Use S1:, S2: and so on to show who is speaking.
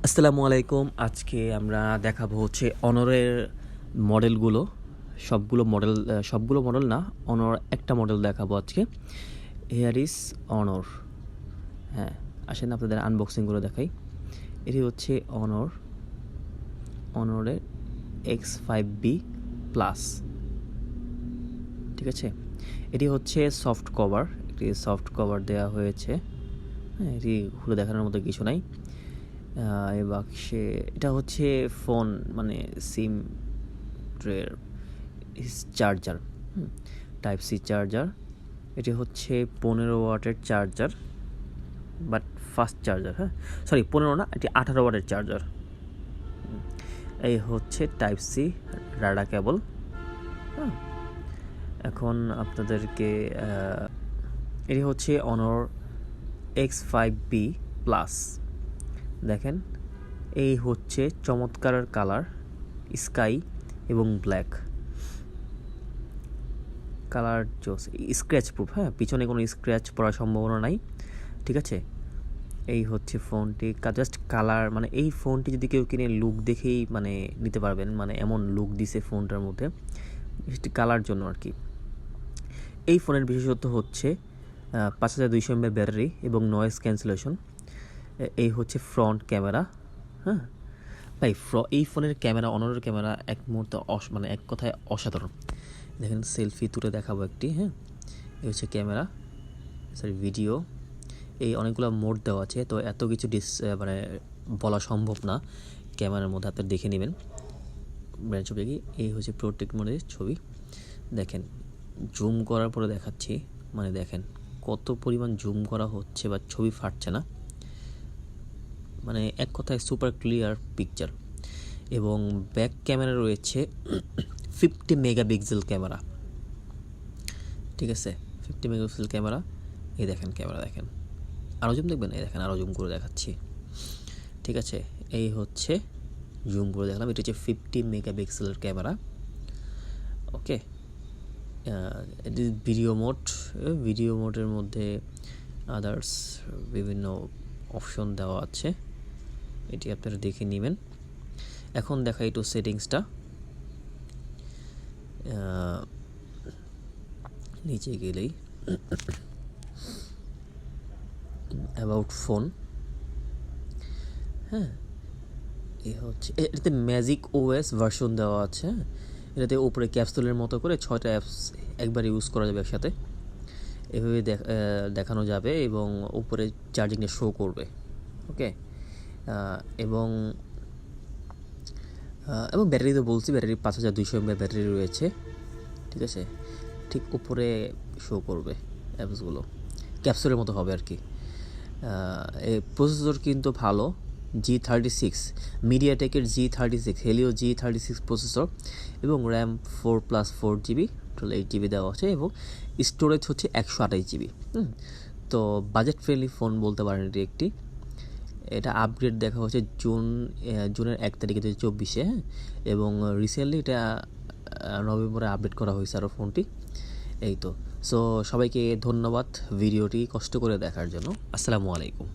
S1: আসসালামু আলাইকুম। আজকে আমরা দেখাবো হচ্ছে অনরের মডেলগুলো। সবগুলো মডেল না, অনর একটা মডেল দেখাবো আজকে। হেয়ার ইজ অনর। হ্যাঁ, আসেন আপনাদের আনবক্সিং করে দেখাই। এটি হচ্ছে অনরের X5B প্লাস। ঠিক আছে, এটি হচ্ছে সফট কভার, একটি সফট কভার দেওয়া হয়েছে। হ্যাঁ, এটি খুলে দেখানোর মতো কিছু নাই। এই বাক্সে এটা হচ্ছে ফোন, মানে সিম ট্রের চার্জার, টাইপ সি চার্জার। এটি হচ্ছে 15 ওয়াটের চার্জার, বাট ফাস্ট চার্জার। হ্যাঁ, সরি 15 না, এটি 18 ওয়াটের চার্জার। এই হচ্ছে টাইপ সি রাডা কেবল। হ্যাঁ, এখন আপনাদেরকে এটি হচ্ছে অনর X5B প্লাস। দেখেন, এই হচ্ছে চমৎকার কালার, স্কাই এবং ব্ল্যাক কালার, জোস, স্ক্র্যাচ প্রুফ। হ্যাঁ, পিছনে কোনো স্ক্র্যাচ পড়ার সম্ভাবনা নাই। ঠিক আছে, এই হচ্ছে ফোনটি। জাস্ট কালার, মানে এই ফোনটি যদি কেউ কিনে লুক দেখেই মানে নিতে পারবেন, মানে এমন লুক দিছে ফোনটার মধ্যে, একটি কালার জন্য আর কি। এই ফোনের বিশেষত্ব হচ্ছে 5200 mAh ব্যাটারি এবং নয়েজ ক্যান্সেলেশন। এই হচ্ছে ফ্রন্ট ক্যামেরা। হ্যাঁ ভাই, এই ফোনের ক্যামেরা, অনরের ক্যামেরা এক মুহূর্তে মানে এক কথায় অসাধারণ। দেখেন, সেলফি তুলে দেখাবো একটি। হ্যাঁ, এই হচ্ছে ক্যামেরা, সরি ভিডিও। এই অনেকগুলো মোড দেওয়া আছে, তো এত কিছু মানে বলা সম্ভব না ক্যামেরার মধ্যে, আপনারা দেখে নেবেন ব্র্যান্ড ছবি কি। এই হচ্ছে প্রোটেক্ট মোডের ছবি। দেখেন, জুম করার পরে দেখাচ্ছি, মানে দেখেন কত পরিমাণ জুম করা হচ্ছে বা ছবি ফাটছে না, মানে এক কথায় সুপার ক্লিয়ার পিকচার। এবং ব্যাক ক্যামেরা রয়েছে 50 মেগাপিক্সেল ক্যামেরা। ঠিক আছে, 50 মেগাপিক্সেল ক্যামেরা। এই দেখেন ক্যামেরা, দেখেন আরও জুম দেখবেন, এই দেখেন আরও জুম করে দেখাচ্ছি। ঠিক আছে, এই হচ্ছে জুম করে দেখলাম, এটা হচ্ছে 50 মেগাপিক্সেলের ক্যামেরা। ওকে, এটি ভিডিও মোডের মধ্যে আদার্স বিভিন্ন অপশন দেওয়া আছে, এটি আপনারা দেখে নেবেন। এখন দেখাই একটু সেটিংসটা। নিচে গেলেই অ্যাবাউট ফোন। হ্যাঁ, এ হচ্ছে, এটাতে ম্যাজিক ওএস ভার্সন দেওয়া আছে। এটাতে উপরে ক্যাপসুলের মতো করে 6টা অ্যাপস একবার ইউজ করা যাবে একসাথে, এভাবে দেখানো যাবে এবং উপরে চার্জিংটা শো করবে। ওকে, এবং ব্যাটারি তো বলছি, ব্যাটারি 5200 mAh ব্যাটারি রয়েছে। ঠিক আছে, ঠিক উপরে শো করবে অ্যাপসগুলো, ক্যাপসুলের মতো হবে আর কি। এই প্রসেসর কিন্তু ভালো, G36, মিডিয়াটেকের G36, Helio G36 processor, এবং র্যাম 4+4GB, টোটাল 8GB দেওয়া আছে, এবং স্টোরেজ হচ্ছে 128GB। তো বাজেট ফ্রেন্ডলি ফোন বলতে পারেন এটি একটি। এটা আপগ্রেড দেখা হচ্ছে জুনের 1 তারিখে 2024-এ। হ্যাঁ, এবং রিসেন্টলি এটা নভেম্বরে আপডেট করা হয়েছে আরও ফোনটি। এই তো, সো সবাইকে ধন্যবাদ ভিডিওটি কষ্ট করে দেখার জন্য। আসসালামু আলাইকুম।